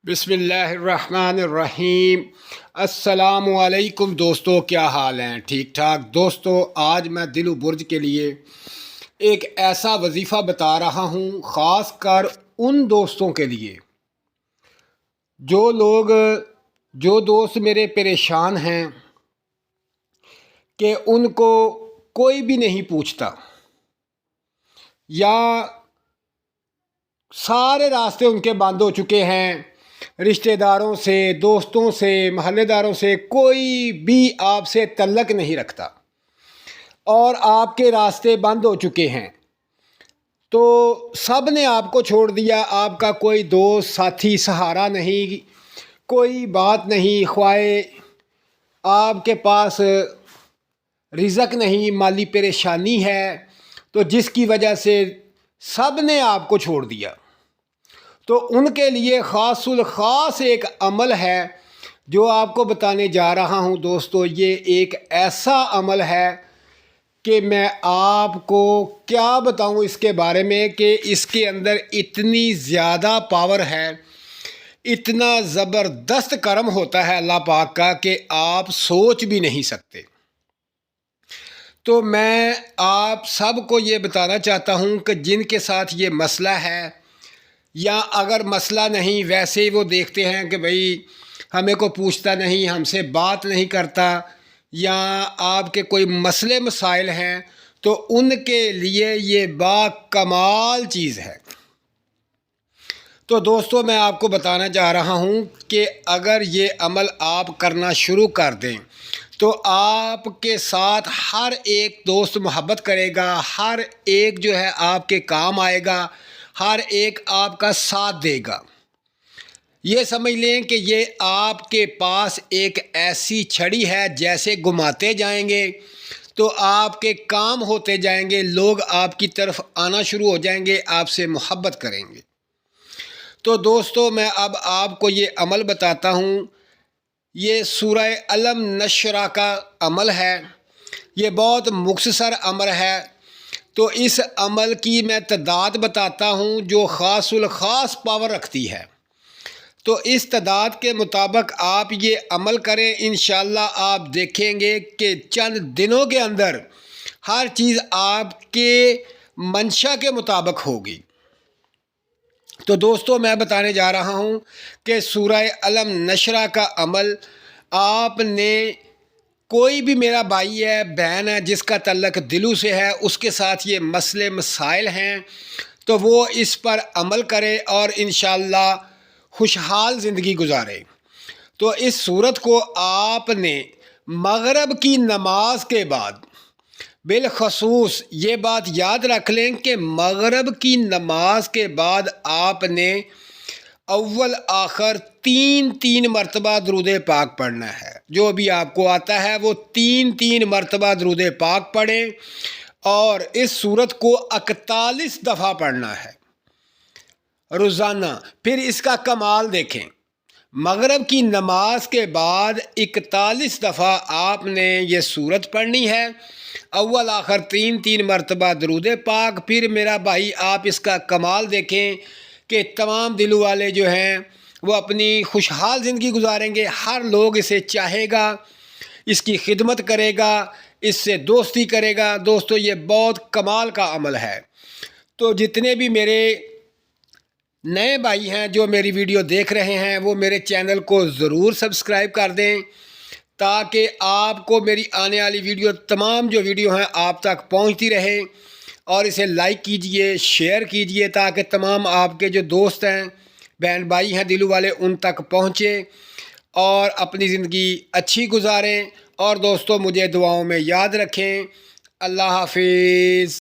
बिस्मिल्लाहिर्रहमानिर्रहीम। अस्सलामु अलैकुम दोस्तों, क्या हाल हैं? ठीक ठाक दोस्तों। आज मैं दिलु बुर्ज के लिए एक ऐसा वजीफ़ा बता रहा हूँ, ख़ास कर उन दोस्तों के लिए जो दोस्त मेरे परेशान हैं कि उनको कोई भी नहीं पूछता, या सारे रास्ते उनके बंद हो चुके हैं। रिश्तेदारों से, दोस्तों से, महल्लेदारों से कोई भी आपसे तल्लक नहीं रखता और आपके रास्ते बंद हो चुके हैं। तो सब ने आपको छोड़ दिया, आपका कोई दोस्त साथी सहारा नहीं, कोई बात नहीं, ख्वाए आपके पास रिज़्क नहीं, माली परेशानी है, तो जिसकी वजह से सब ने आपको छोड़ दिया। तो उनके लिए ख़ासुल ख़ास एक अमल है जो आपको बताने जा रहा हूं दोस्तों। ये एक ऐसा अमल है कि मैं आपको क्या बताऊं इसके बारे में, कि इसके अंदर इतनी ज़्यादा पावर है, इतना ज़बरदस्त करम होता है अल्लाह पाक का कि आप सोच भी नहीं सकते। तो मैं आप सबको ये बताना चाहता हूं कि जिनके साथ ये मसला है, या अगर मसला नहीं, वैसे ही वो देखते हैं कि भाई हमें को पूछता नहीं, हमसे बात नहीं करता, या आपके कोई मसले मसाइल हैं, तो उनके लिए ये बाकमाल चीज़ है। तो दोस्तों, मैं आपको बताना चाह रहा हूँ कि अगर ये अमल आप करना शुरू कर दें तो आपके साथ हर एक दोस्त मोहब्बत करेगा, हर एक जो है आपके काम आएगा, हर एक आपका साथ देगा। ये समझ लें कि ये आपके पास एक ऐसी छड़ी है, जैसे घुमाते जाएंगे तो आपके काम होते जाएंगे, लोग आपकी तरफ आना शुरू हो जाएंगे, आपसे मोहब्बत करेंगे। तो दोस्तों, मैं अब आपको ये अमल बताता हूँ। ये सूरह अलम नशरा का अमल है। ये बहुत मुख्तसर अमल है। तो इस अमल की मैं तादाद बताता हूँ जो ख़ासुल ख़ास पावर रखती है। तो इस तादाद के मुताबिक आप ये अमल करें, इंशाअल्लाह आप देखेंगे कि चंद दिनों के अंदर हर चीज़ आपके मंशा के मुताबिक होगी। तो दोस्तों, मैं बताने जा रहा हूँ कि सूरह अलम नशरा का अमल आपने, कोई भी मेरा भाई है, बहन है, जिसका तल्लक दिलू से है, उसके साथ ये मसले मसाइल हैं, तो वो इस पर अमल करे और इंशाअल्लाह खुशहाल ज़िंदगी गुजारे। तो इस सूरत को आपने मगरिब की नमाज के बाद, बिलखसूस ये बात याद रख लें कि मगरिब की नमाज के बाद आपने अव्वल आखिर तीन तीन मरतबा दरूद पाक पढ़ना है। जो भी आपको आता है वो तीन तीन मरतबा दरूद पाक पढ़ें और इस सूरत को 41 दफ़ा पढ़ना है रोज़ाना। फिर इसका कमाल देखें, मगरिब की नमाज के बाद 41 दफ़ा आपने ये सूरत पढ़नी है, अव्वल आखिर तीन तीन मरतबा दरूद पाक। फिर मेरा भाई आप इसका कमाल देखें कि तमाम दिल वाले जो हैं वो अपनी खुशहाल ज़िंदगी गुजारेंगे। हर लोग इसे चाहेगा, इसकी खिदमत करेगा, इससे दोस्ती करेगा। दोस्तों, ये बहुत कमाल का अमल है। तो जितने भी मेरे नए भाई हैं जो मेरी वीडियो देख रहे हैं, वो मेरे चैनल को ज़रूर सब्सक्राइब कर दें, ताकि आपको मेरी आने वाली वीडियो, तमाम जो वीडियो हैं, आप तक पहुंचती रहे। और इसे लाइक कीजिए, शेयर कीजिए, ताकि तमाम आपके जो दोस्त हैं, बहन भाई हैं दिलू वाले, उन तक पहुँचे और अपनी ज़िंदगी अच्छी गुजारें। और दोस्तों, मुझे दुआओं में याद रखें। अल्लाह हाफिज़।